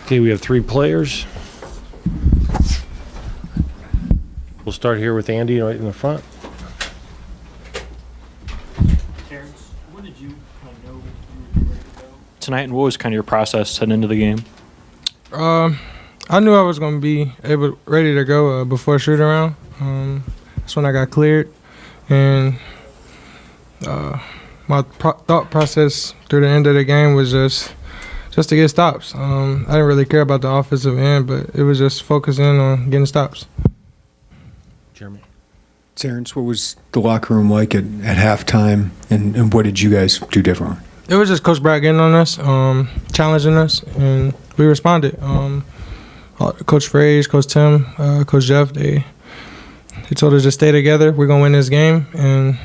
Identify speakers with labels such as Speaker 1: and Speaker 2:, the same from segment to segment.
Speaker 1: Okay, we have 3 players. We'll start here with Andy right in the front.
Speaker 2: Terrence, when did you kind of know you were ready to go tonight, and what was kind of your process heading into the game?
Speaker 3: I knew I was going to be ready to go before shoot around. That's when I got cleared, and my thought process through the end of the game was just to get stops. I didn't really care about the offensive end, but it was just focusing on getting stops.
Speaker 1: Jeremy.
Speaker 4: Terrence, what was the locker room like at halftime, and what did you guys do differently?
Speaker 3: It was just Coach Brad getting on us, challenging us, and we responded. Coach Fraze, Coach Tim, Coach Jeff, they told us to stay together. We're going to win this game, and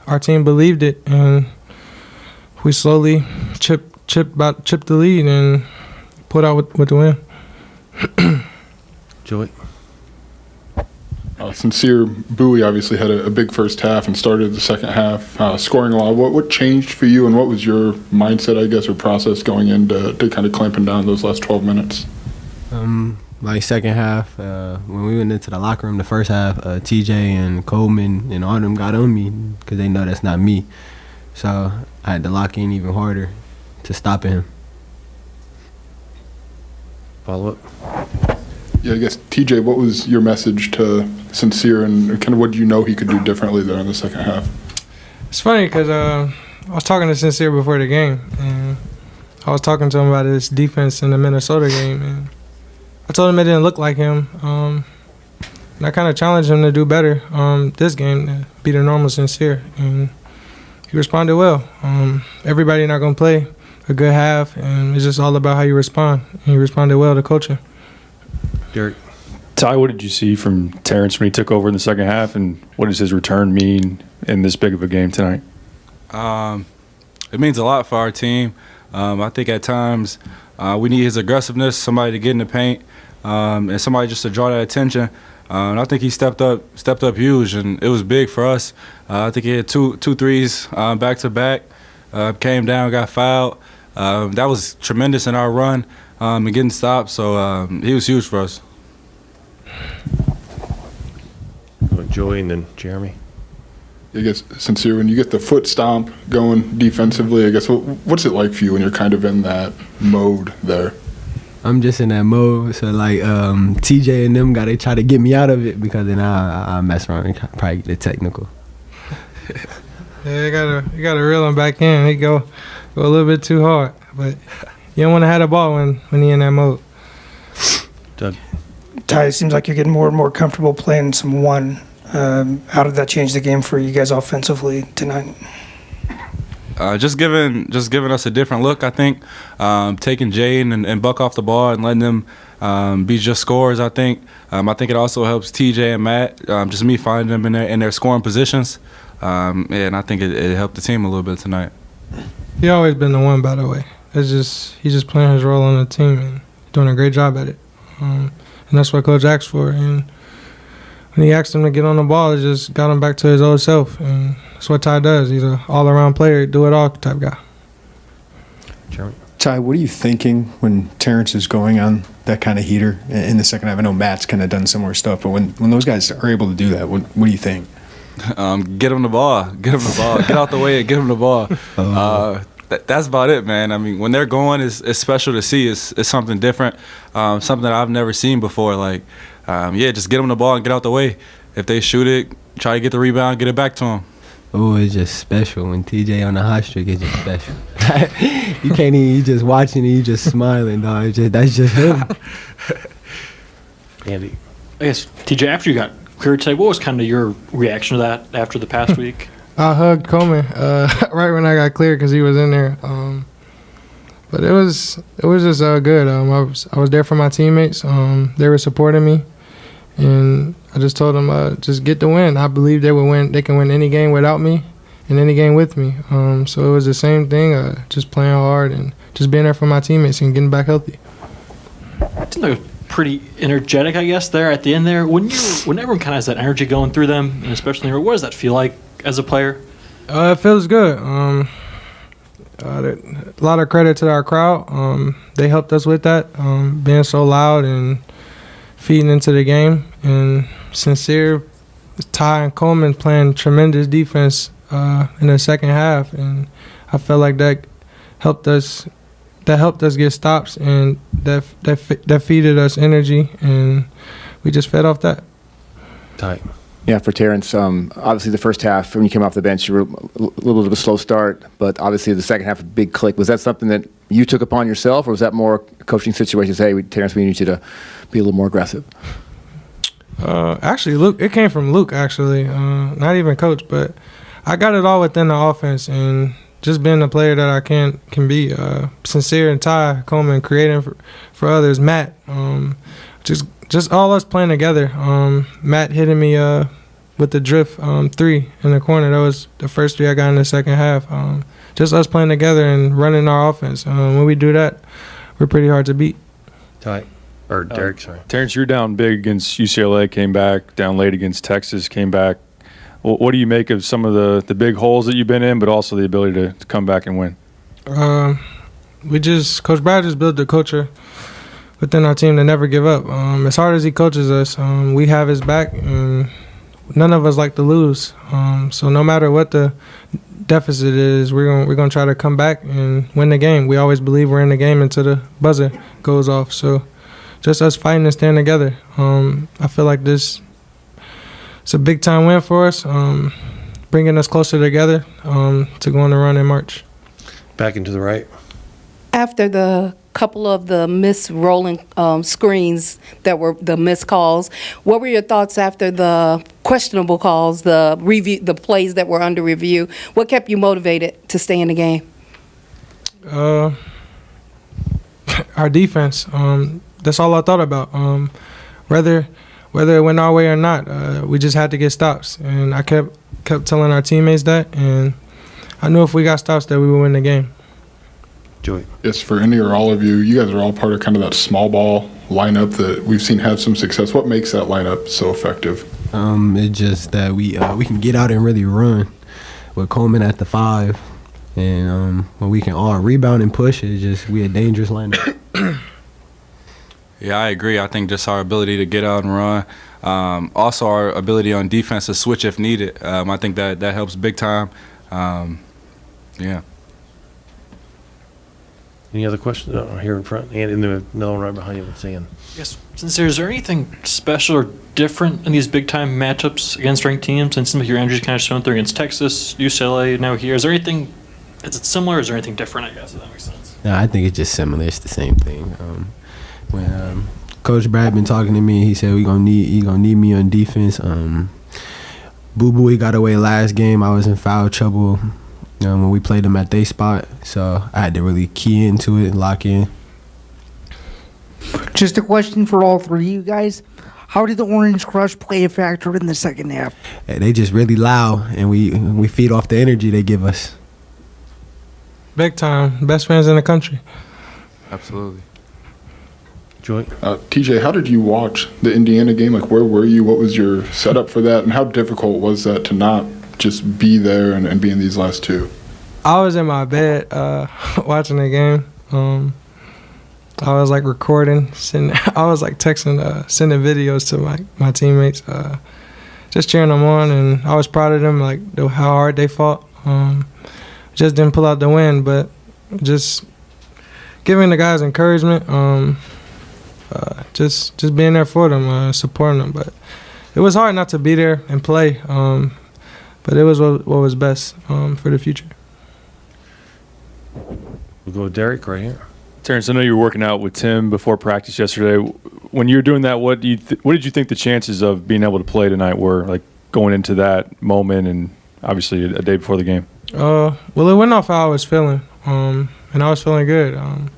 Speaker 3: our team believed it, and we slowly chipped the lead and put out with the win.
Speaker 1: Joey.
Speaker 5: Sencire Bowie obviously had a big first half and started the second half scoring a lot. What changed for you, and what was your mindset, I guess, or process going into kind of clamping down those last 12 minutes?
Speaker 6: Like second half, when we went into the locker room the first half, TJ and Coleman and all of them got on me because they know that's not me. So I had to lock in even harder to stop him.
Speaker 1: Follow up.
Speaker 5: Yeah, I guess, TJ, what was your message to Sencire, and kind of what do you know he could do differently there in the second half?
Speaker 3: It's funny because I was talking to Sencire before the game, and I was talking to him about his defense in the Minnesota game, and I told him it didn't look like him. And I kind of challenged him to do better this game, to be the normal Sencire, and he responded well. Everybody not going to play a good half, and it's just all about how you respond. And he responded well to coaching.
Speaker 1: Derek.
Speaker 7: Ty, what did you see from Terrence when he took over in the second half, and what does his return mean in this big of a game tonight?
Speaker 8: It means a lot for our team. I think at times we need his aggressiveness, somebody to get in the paint, and somebody just to draw that attention. And I think he stepped up huge, and it was big for us. I think he had two threes back to back, came down, got fouled. That was tremendous in our run and getting stopped. So he was huge for us.
Speaker 1: Joey and then Jeremy.
Speaker 5: I guess, Sencire, when you get the foot stomp going defensively, I guess, what's it like for you when you're kind of in that mode there?
Speaker 6: I'm just in that mode, so like TJ and them they try to get me out of it because then I mess around and probably get technical.
Speaker 3: Yeah, you gotta reel him back in. He go a little bit too hard, but you don't want to have the ball when he in that mode.
Speaker 1: Doug.
Speaker 9: Ty, it seems like you're getting more and more comfortable playing some one. How did that change the game for you guys offensively tonight?
Speaker 8: Just giving us a different look, I think. Taking Jaden and Buck off the ball and letting them be just scorers, I think. I think it also helps TJ and Matt, just me finding them in their scoring positions. And I think it helped the team a little bit tonight.
Speaker 3: He always been the one, by the way. He's just playing his role on the team and doing a great job at it. And that's what Coach asked for. And when he asked him to get on the ball, it just got him back to his old self. And that's what Ty does. He's an all-around player, do-it-all type guy.
Speaker 1: Jeremy.
Speaker 4: Ty, what are you thinking when Terrence is going on that kind of heater in the second half? I know Matt's kind of done similar stuff, but when those guys are able to do that, what do you think?
Speaker 8: Get him the ball. Get out the way and get him the ball. That's about it, man. I mean, when they're going, it's special to see. It's something different, something that I've never seen before. Like, just get them the ball and get out the way. If they shoot it, try to get the rebound, get it back to them.
Speaker 6: Oh, it's just special. When TJ on the hot streak, it's just special. You can't even, you just watching it, you just smiling, dog. That's just him.
Speaker 1: Andy.
Speaker 2: I guess, TJ, after you got cleared today, what was kind of your reaction to that after the past week?
Speaker 3: I hugged Coleman right when I got cleared because he was in there. But it was just good. I was there for my teammates. They were supporting me, and I just told them just get the win. I believe they would win. They can win any game without me, and any game with me. So it was the same thing. Just playing hard and just being there for my teammates and getting back healthy.
Speaker 2: It seemed like pretty energetic, I guess, there at the end there. When everyone kind of has that energy going through them, and especially what does that feel like as a player?
Speaker 3: It feels good. A lot of credit to our crowd. They helped us with that, being so loud and feeding into the game. And Sencire, Ty, and Coleman playing tremendous defense in the second half, and I felt like that helped us. That helped us get stops, and that feeded us energy, and we just fed off that.
Speaker 1: Tight.
Speaker 10: Yeah, for Terrence, obviously the first half, when you came off the bench, you were a little bit of a slow start, but obviously the second half, a big click. Was that something that you took upon yourself, or was that more coaching situations? Hey, Terrence, we need you to be a little more aggressive.
Speaker 3: Actually, Luke, it came from Luke, actually. Not even coach, but I got it all within the offense, and just being the player that I can be. Sencire and Ty Coleman creating for others. Matt, just all us playing together. Matt hitting me with the drift 3 in the corner. That was the first 3 I got in the second half. Just us playing together and running our offense. When we do that, we're pretty hard to beat.
Speaker 1: Tight. Or Derek, sorry.
Speaker 7: Terrence, you're down big against UCLA, came back, down late against Texas, came back. What do you make of some of the big holes that you've been in, but also the ability to come back and win?
Speaker 3: Coach Brad just built the culture within our team to never give up. As hard as he coaches us, we have his back, and none of us like to lose. So no matter what the deficit is, we're gonna try to come back and win the game. We always believe we're in the game until the buzzer goes off. So just us fighting and staying together. I feel like it's a big time win for us, bringing us closer together to go on the run in March.
Speaker 1: Back into the right.
Speaker 11: After the couple of the missed rolling screens that were the missed calls, what were your thoughts after the questionable calls, the plays that were under review? What kept you motivated to stay in the game?
Speaker 3: Our defense. That's all I thought about. Whether it went our way or not, we just had to get stops, and I kept telling our teammates that, and I knew if we got stops that we would win the game.
Speaker 1: Joey.
Speaker 5: Yes, for any or all of you, you guys are all part of kind of that small ball lineup that we've seen have some success. What makes that lineup so effective?
Speaker 6: It's just that we can get out and really run with Coleman at the 5, and when we can all rebound and push, it's just we a dangerous lineup.
Speaker 8: Yeah, I agree. I think just our ability to get out and run, also our ability on defense to switch if needed. I think that helps big time. Yeah.
Speaker 1: Any other questions? Here in front, and in the another one right behind you with Sam.
Speaker 2: Yes, Sincere, is there anything special or different in these big-time matchups against ranked teams? And it seems like your energy's kind of shown through against Texas, UCLA, now here. Is there anything, is it similar, or is there anything different, I guess, if that makes sense?
Speaker 6: No, I think it's just similar. It's the same thing. When Coach Brad been talking to me, he said he gonna need me on defense. Boo Boo, he got away last game. I was in foul trouble when we played them at their spot, so I had to really key into it, lock in.
Speaker 12: Just a question for all three of you guys. How did the Orange Crush play a factor in the second half?
Speaker 6: They just really loud, and we feed off the energy they give us.
Speaker 3: Big time. Best fans in the country.
Speaker 8: Absolutely.
Speaker 1: Joy.
Speaker 5: TJ, how did you watch the Indiana game? Like, where were you? What was your setup for that? And how difficult was that to not just be there and be in these last two?
Speaker 3: I was in my bed watching the game. I was like recording, I was like texting, sending videos to my teammates, just cheering them on, and I was proud of them, like how hard they fought. Just didn't pull out the win, but just giving the guys encouragement, just being there for them, supporting them. But it was hard not to be there and play, but it was what was best for the future.
Speaker 1: We'll go with Derek right here.
Speaker 7: Terrence, I know you were working out with Tim before practice yesterday. When you were doing that, what did you think the chances of being able to play tonight were, like going into that moment and obviously a day before the game?
Speaker 3: Well, it went off how I was feeling, and I was feeling good. I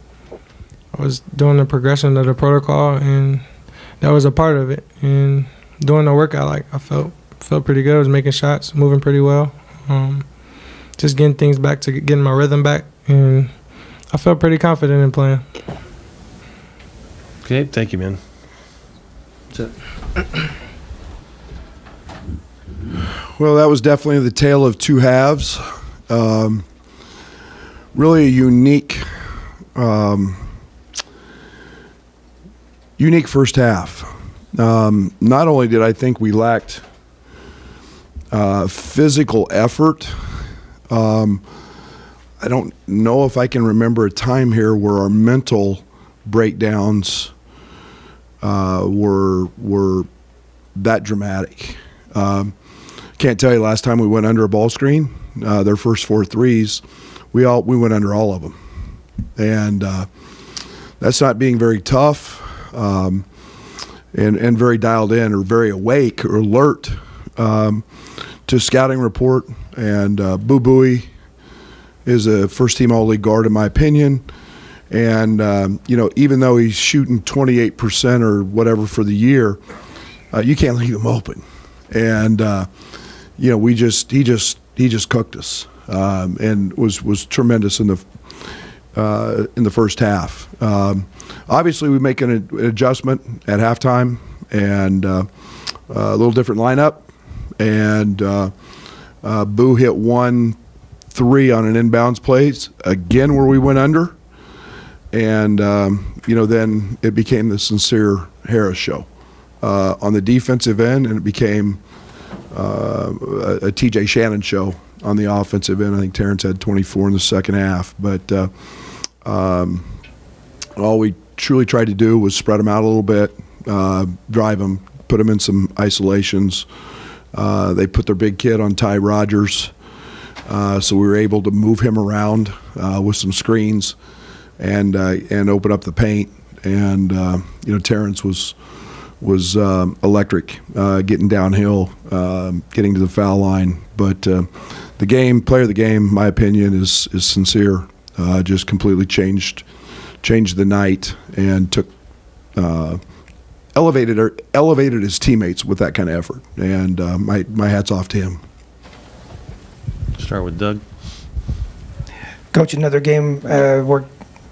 Speaker 3: was doing the progression of the protocol, and that was a part of it. And doing the workout, like I felt pretty good. I was making shots, moving pretty well, just getting things back to getting my rhythm back, and I felt pretty confident in playing.
Speaker 1: Okay, thank you, man. That's it.
Speaker 13: Well, that was definitely the tale of two halves. really a unique first half. Not only did I think we lacked physical effort, I don't know if I can remember a time here where our mental breakdowns were that dramatic. Can't tell you last time we went under a ball screen. Their first 4 threes, we went under all of them, and that's not being very tough and very dialed in or very awake or alert to scouting report. And Boo Buie is a first-team All-League guard in my opinion. And even though he's shooting 28% or whatever for the year, you can't leave him open. And he just cooked us and was tremendous in the first half. Obviously, we make an adjustment at halftime and a little different lineup. And Boo hit 1 3 on an inbounds plays again where we went under. And, then it became the Sencire Harris show on the defensive end, and it became a TJ Shannon show on the offensive end. I think Terrence had 24 in the second half. But all we truly tried to do was spread them out a little bit, drive them, put them in some isolations. They put their big kid on Rodgers, so we were able to move him around with some screens and open up the paint. And Terrence was electric, getting downhill, getting to the foul line. But the player of the game, my opinion, is Sencire. Just completely changed the night and took elevated his teammates with that kind of effort. And my hat's off to him.
Speaker 1: Start with Doug.
Speaker 9: Coach, another game where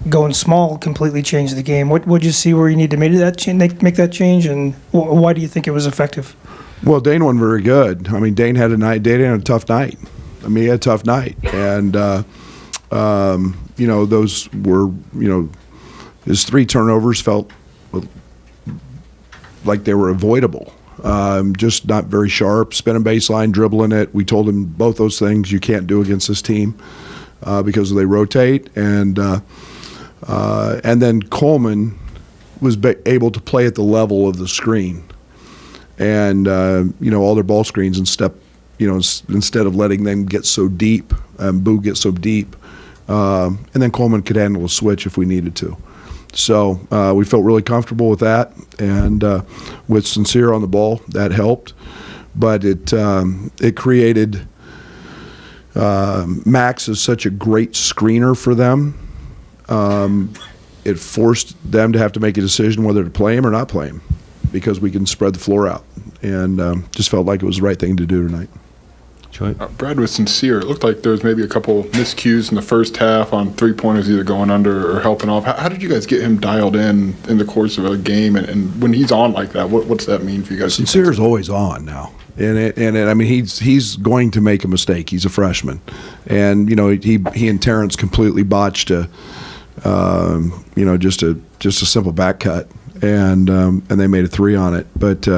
Speaker 9: going small completely changed the game. What would you see where you need to make that change, and why do you think it was effective?
Speaker 13: Well, Dane wasn't very good. I mean, Dane had a tough night. He had a tough night. And, those were, his 3 turnovers felt like they were avoidable. Just not very sharp, spinning baseline, dribbling it. We told him both those things you can't do against this team because they rotate. And then Coleman was able to play at the level of the screen. And, all their ball screens instead of letting them get so deep, Boo get so deep. And then Coleman could handle a switch if we needed to. So we felt really comfortable with that, and with Sencire on the ball, that helped. But it created Max is such a great screener for them. It forced them to have to make a decision whether to play him or not play him, because we can spread the floor out, and just felt like it was the right thing to do tonight.
Speaker 5: Brad was Sencire. It looked like there was maybe a couple miscues in the first half on 3-pointers either going under or helping off. How did you guys get him dialed in the course of a game? And when he's on like that, what's that mean for you guys?
Speaker 13: Sencire's always on now. And he's going to make a mistake. He's a freshman. And, he and Terrence completely botched just a simple back cut. And they made a 3 on it. But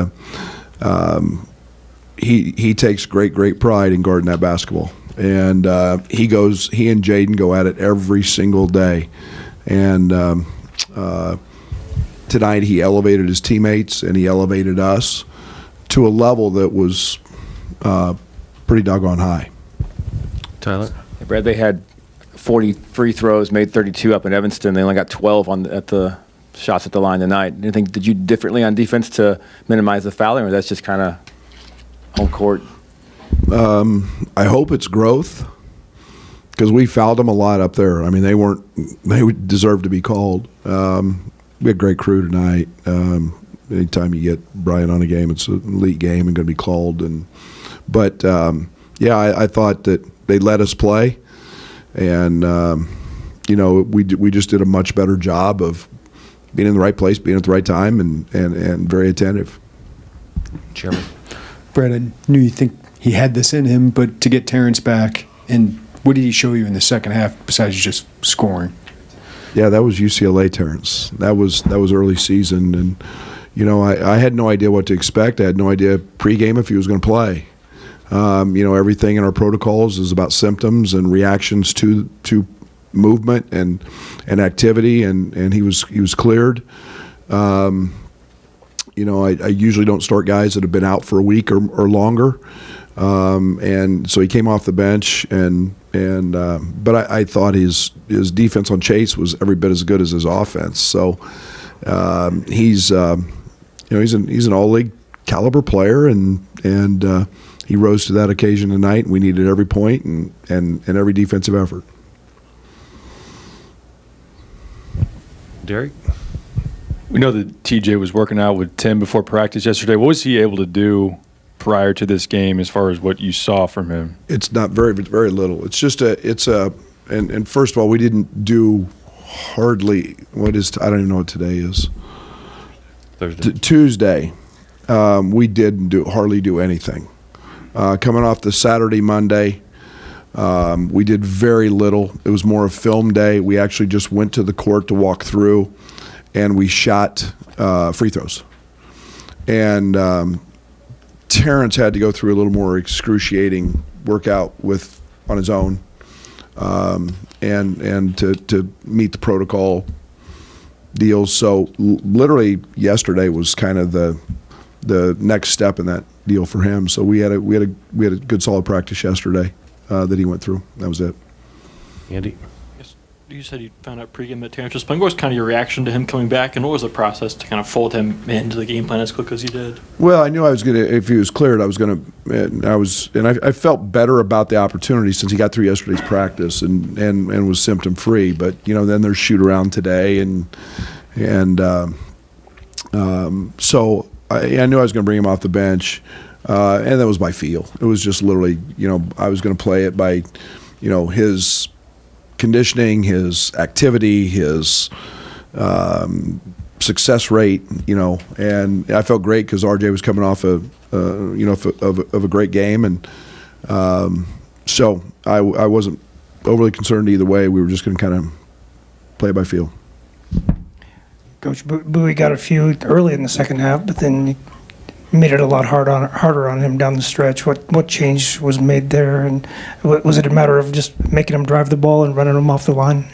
Speaker 13: he takes great pride in guarding that basketball, and he and Jaden go at it every single day. And tonight he elevated his teammates and he elevated us to a level that was pretty doggone high.
Speaker 1: Tyler?
Speaker 10: Hey, Brad, they had 40 free throws, made 32 up in Evanston. They only got 12 at the shots at the line tonight. Anything did you differently on defense to minimize the fouling, or that's just kind of home court?
Speaker 13: I hope it's growth, because we fouled them a lot up there. I mean, they deserve to be called. We had a great crew tonight. Anytime you get Brian on a game, it's an elite game and going to be called. But I thought that they let us play, and we just did a much better job of being in the right place, being at the right time, and very attentive.
Speaker 1: Chairman.
Speaker 4: Brad, I knew you think he had this in him, but to get Terrence back and what did he show you in the second half besides just scoring?
Speaker 13: Yeah, that was UCLA, Terrence. That was early season, and I had no idea what to expect. I had no idea pregame if he was going to play. Everything in our protocols is about symptoms and reactions to movement and activity, and he was cleared. I usually don't start guys that have been out for a week or longer, and so he came off the bench, but I thought his defense on Chase was every bit as good as his offense. So he's an all-league caliber player, and he rose to that occasion tonight. We needed every point and every defensive effort.
Speaker 1: Derek?
Speaker 7: We know that TJ was working out with Tim before practice yesterday. What was he able to do prior to this game as far as what you saw from him?
Speaker 13: It's not very little. It's just and first of all, we didn't do hardly, I don't even know what today is.
Speaker 1: Thursday.
Speaker 13: Tuesday, we didn't hardly do anything. Coming off the Saturday, Monday, we did very little. It was more a film day. We actually just went to the court to walk through, and we shot free throws. And Terrence had to go through a little more excruciating workout on his own, and to meet the protocol deals. So literally yesterday was kind of the next step in that deal for him. So we had a good solid practice yesterday that he went through. That was it.
Speaker 1: Andy?
Speaker 2: Yes, you said you found out pregame that Terrence was playing. What was kind of your reaction to him coming back, and what was the process to kind of fold him into the game plan as quick as you did?
Speaker 13: Well, I knew I was going to, if he was cleared, I was going to, I felt better about the opportunity since he got through yesterday's practice and was symptom free. But then there's shoot around today, so I knew I was going to bring him off the bench, and that was by feel. It was just literally, I was going to play it by, his conditioning, his activity, his success rate, and I felt great because RJ was coming off of a great game, and so I wasn't overly concerned either way. We were just going to kind of play it by feel.
Speaker 9: Coach Bowie got a few early in the second half, but then you made it a lot harder on him down the stretch. What change was made there, and was it a matter of just making him drive the ball and running him off the line?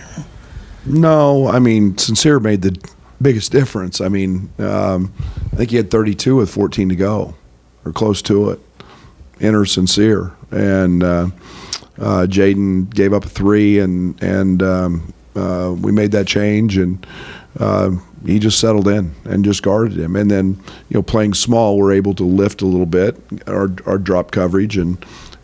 Speaker 13: No, I mean, Sencire made the biggest difference. I mean, I think he had 32 with 14 to go, or close to it. Enter Sencire, and Jaden gave up a three, and we made that change, and he just settled in and just guarded him. And then, playing small, we're able to lift a little bit our drop coverage, and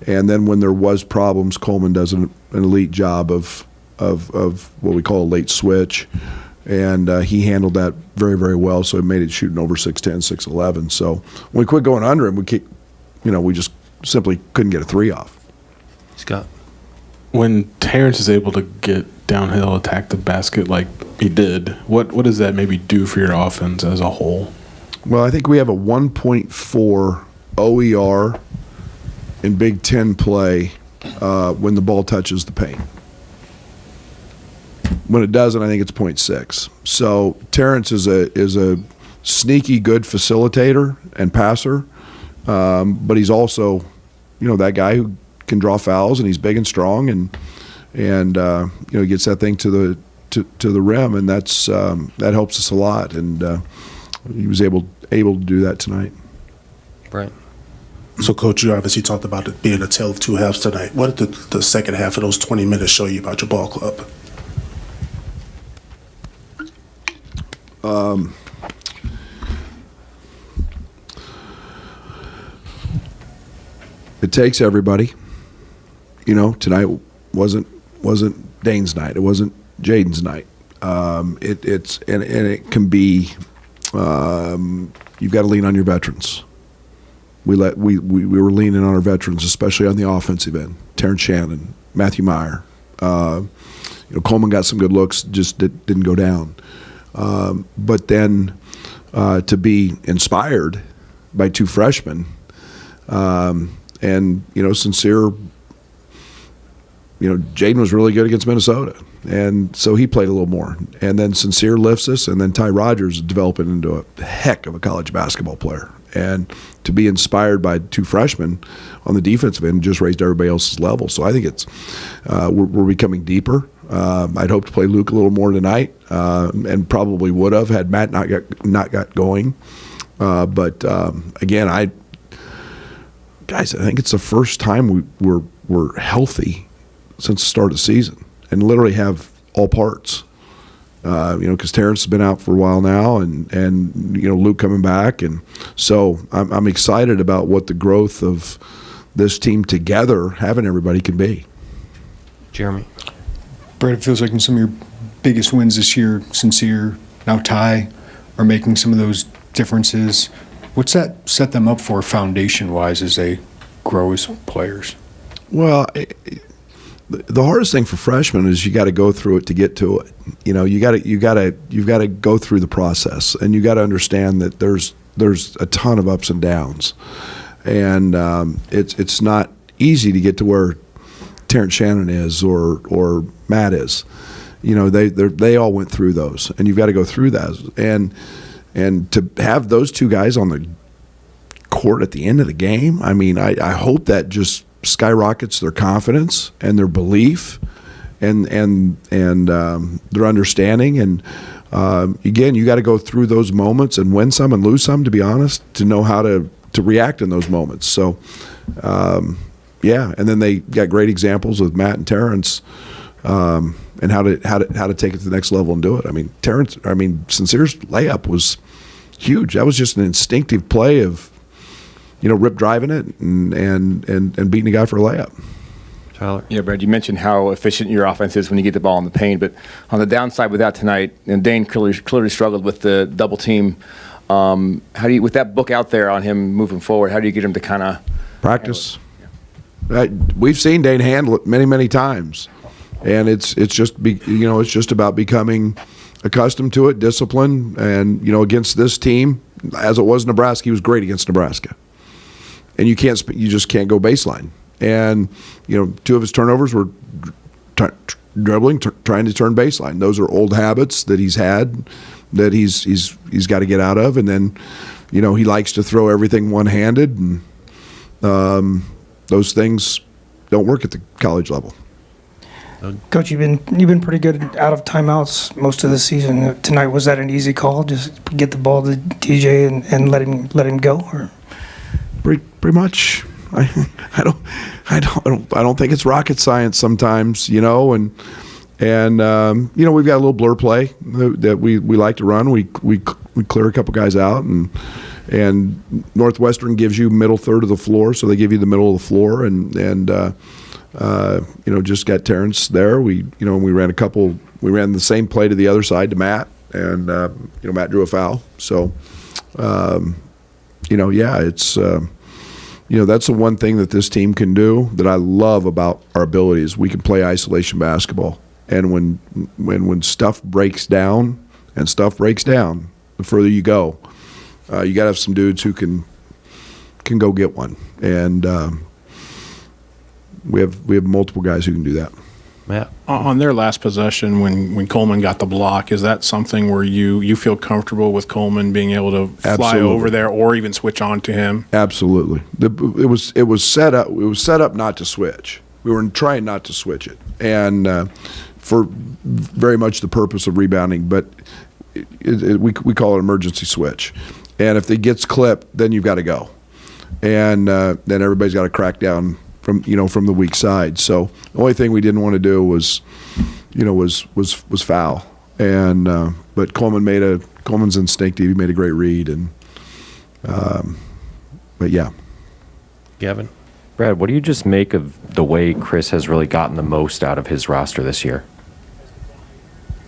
Speaker 13: then when there was problems, Coleman does an elite job of what we call a late switch, and he handled that very, very well. So it made it shooting over 6'10", 6'11". So when we quit going under him, we just simply couldn't get a three off.
Speaker 1: Scott?
Speaker 14: When Terrence is able to get downhill, attack the basket like he did, what does that maybe do for your offense as a whole?
Speaker 13: Well, I think we have a 1.4 OER in Big Ten play when the ball touches the paint. When it doesn't, I think it's 0.6. So Terrence is a sneaky good facilitator and passer, but he's also, that guy who can draw fouls, and he's big and strong, and he gets that thing to the rim, and that helps us a lot. And he was able to do that tonight.
Speaker 1: Right.
Speaker 15: So, Coach, you obviously talked about it being a tale of two halves tonight. What did the second half of those 20 minutes show you about your ball club?
Speaker 13: It takes everybody. Tonight wasn't Dane's night. It wasn't Jaden's night. It can be. You've got to lean on your veterans. We were leaning on our veterans, especially on the offensive end. Terrence Shannon, Matthew Meyer. Coleman got some good looks, just didn't go down. But then to be inspired by two freshmen, and Sencire, Jaden was really good against Minnesota, and so he played a little more. And then Sencire lifts us, and then Ty Rodgers is developing into a heck of a college basketball player. And to be inspired by two freshmen on the defensive end just raised everybody else's level. So I think it's we're becoming deeper. I'd hope to play Luke a little more tonight, and probably would have had Matt not got going. But again, I think it's the first time we're healthy since the start of the season and literally have all parts. Because Terrence has been out for a while now, and Luke coming back, and so I'm excited about what the growth of this team together, having everybody, can be.
Speaker 1: Jeremy.
Speaker 4: Brad, it feels like in some of your biggest wins this year, Sencire, now Ty, are making some of those differences. What's that set them up for foundation-wise as they grow as players?
Speaker 13: Well, the hardest thing for freshmen is you got to go through it to get to it. You've got to go through the process, and you got to understand that there's a ton of ups and downs, and it's not easy to get to where Terrence Shannon is or Matt is. They all went through those, and you've got to go through that, and to have those two guys on the court at the end of the game, I hope that just skyrockets their confidence and their belief and their understanding. And again, you got to go through those moments and win some and lose some, to be honest, to know how to react in those moments. So and then they got great examples with Matt and Terrence, and how to take it to the next level and do it. Sencire's layup was huge. That was just an instinctive play of rip driving it and beating a guy for a layup.
Speaker 1: Tyler.
Speaker 10: Yeah, Brad, you mentioned how efficient your offense is when you get the ball in the paint, but on the downside with that tonight, and Dane clearly struggled with the double team. How do you, with that book out there on him moving forward, how do you get him to kind of
Speaker 13: practice? We've seen Dane handle it many, many times, and it's just about becoming accustomed to it, discipline, and against this team, as it was Nebraska, he was great against Nebraska. And you just can't go baseline. And two of his turnovers were dribbling, trying to turn baseline. Those are old habits that he's had, that he's got to get out of. And then, he likes to throw everything one-handed, and those things don't work at the college level.
Speaker 9: Coach, you've been pretty good out of timeouts most of the season. Tonight, was that an easy call? Just get the ball to TJ and let him go, or?
Speaker 13: Pretty much. I don't think it's rocket science sometimes, and we've got a little blur play that we like to run. We clear a couple guys out, and Northwestern gives you middle third of the floor, so they give you the middle of the floor, and just got Terrence there. We ran the same play to the other side to Matt, and Matt drew a foul. So it's that's the one thing that this team can do that I love about our abilities. We can play isolation basketball, and when stuff breaks down, the further you go, you got to have some dudes who can go get one, and we have multiple guys who can do that.
Speaker 1: Matt?
Speaker 14: On their last possession, when Coleman got the block, is that something where you feel comfortable with Coleman being able to fly
Speaker 13: Absolutely.
Speaker 14: over there or even switch on to him?
Speaker 13: Absolutely. It was set up. It was set up not to switch. We were trying not to switch it, and for very much the purpose of rebounding. But we call it emergency switch. And if it gets clipped, then you've got to go, and then everybody's got to crack down from the weak side. So the only thing we didn't want to do was foul. And but Coleman's instinctive. He made a great read, and but yeah.
Speaker 1: Gavin?
Speaker 16: Brad, what do you just make of the way Chris has really gotten the most out of his roster this year?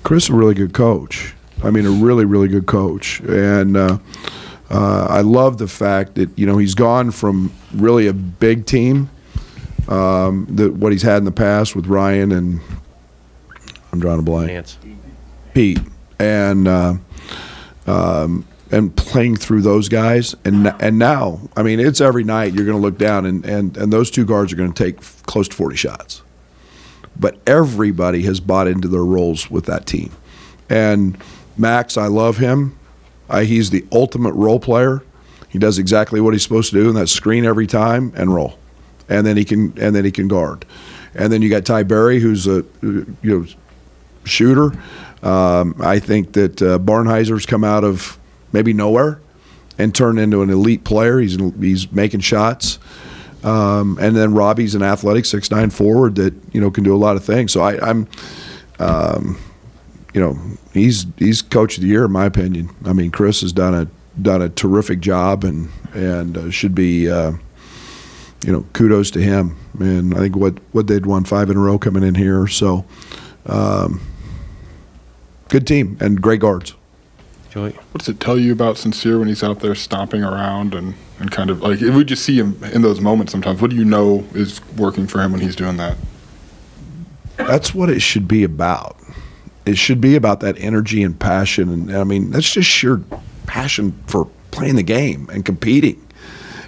Speaker 13: Chris is a really good coach. A really, really good coach. And I love the fact that, he's gone from really a big team, what he's had in the past with Ryan and I'm drawing a blank.
Speaker 1: Lance.
Speaker 13: Pete. And playing through those guys. And now, it's every night you're going to look down and those two guards are going to take close to 40 shots. but everybody has bought into their roles with that team. And Max, I love him. He's the ultimate role player. He does exactly what he's supposed to do, and that's screen every time and roll, and then he can guard. And then you got Ty Berry, who's a shooter. I think that Barnheiser's come out of maybe nowhere and turned into an elite player. He's making shots. And then Robbie's an athletic 6'9" forward that can do a lot of things. So I'm he's coach of the year in my opinion. I mean, Chris has done a terrific job and should be kudos to him. And I think what they'd won 5 in a row coming in here. So good team and great guards.
Speaker 1: Joey,
Speaker 5: what does it tell you about Sencire when he's out there stomping around and kind of like, if we just see him in those moments sometimes, what do you know is working for him when he's doing that?
Speaker 13: That's what it should be about. It should be about that energy and passion. And I mean, that's just sheer passion for playing the game and competing.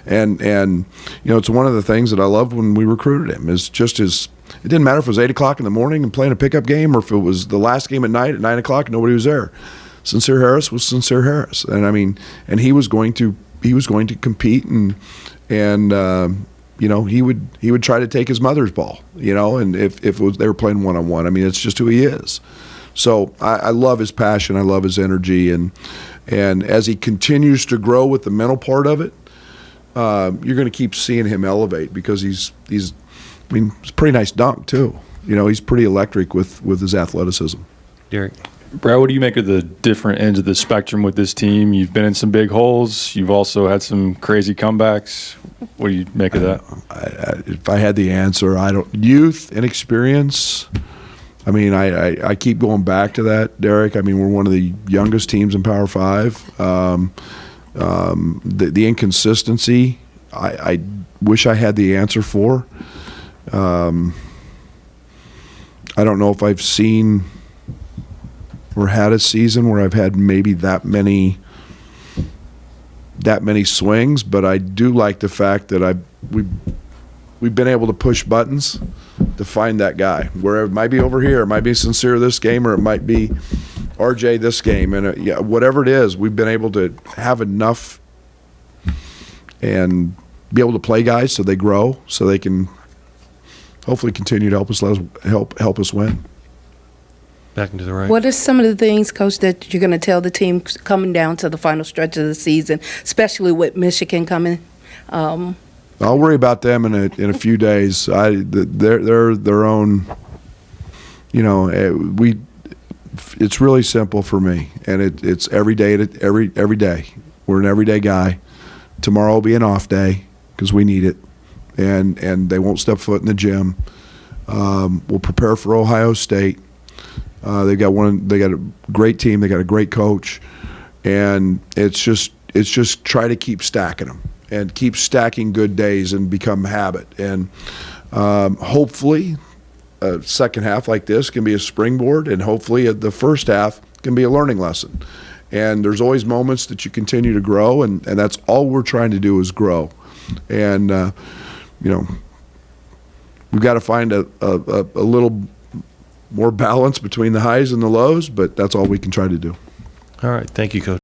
Speaker 13: And it's one of the things that I loved when we recruited him is just it didn't matter if it was 8 o'clock in the morning and playing a pickup game or if it was the last game at night at 9 o'clock and nobody was there. Sencire Harris was Sencire Harris. And I mean, and he was going to compete and he would try to take his mother's ball, and if it was, they were playing one-on-one. I mean, it's just who he is. So I love his passion. I love his energy. And as he continues to grow with the mental part of it, you're going to keep seeing him elevate because it's a pretty nice dunk too. He's pretty electric with his athleticism.
Speaker 1: Derek.
Speaker 7: Brad, what do you make of the different ends of the spectrum with this team? You've been in some big holes. You've also had some crazy comebacks. What do you make of that?
Speaker 13: If I had the answer, youth and experience. I mean, I keep going back to that, Derek. I mean, we're one of the youngest teams in Power 5. The inconsistency, I wish I had the answer for. I don't know if I've seen or had a season where I've had maybe that many swings, but I do like the fact that we've been able to push buttons to find that guy. Where it might be over here, it might be Sencire this game, or it might be RJ this game, and whatever it is, we've been able to have enough and be able to play guys so they grow, so they can hopefully continue to help us win.
Speaker 1: Back into the right.
Speaker 11: What are some of the things, Coach, that you're going to tell the team coming down to the final stretch of the season, especially with Michigan coming?
Speaker 13: I'll worry about them in a few days. They're their own. It's really simple for me, and it's every day. Every day, we're an everyday guy. Tomorrow will be an off day because we need it, and they won't step foot in the gym. We'll prepare for Ohio State. They got a great team. They got a great coach, and it's just try to keep stacking them and keep stacking good days and become habit. And hopefully, a second half like this can be a springboard, and hopefully the first half can be a learning lesson. And there's always moments that you continue to grow, and that's all we're trying to do is grow. And we've got to find a little more balance between the highs and the lows, but that's all we can try to do.
Speaker 1: All right. Thank you, Coach.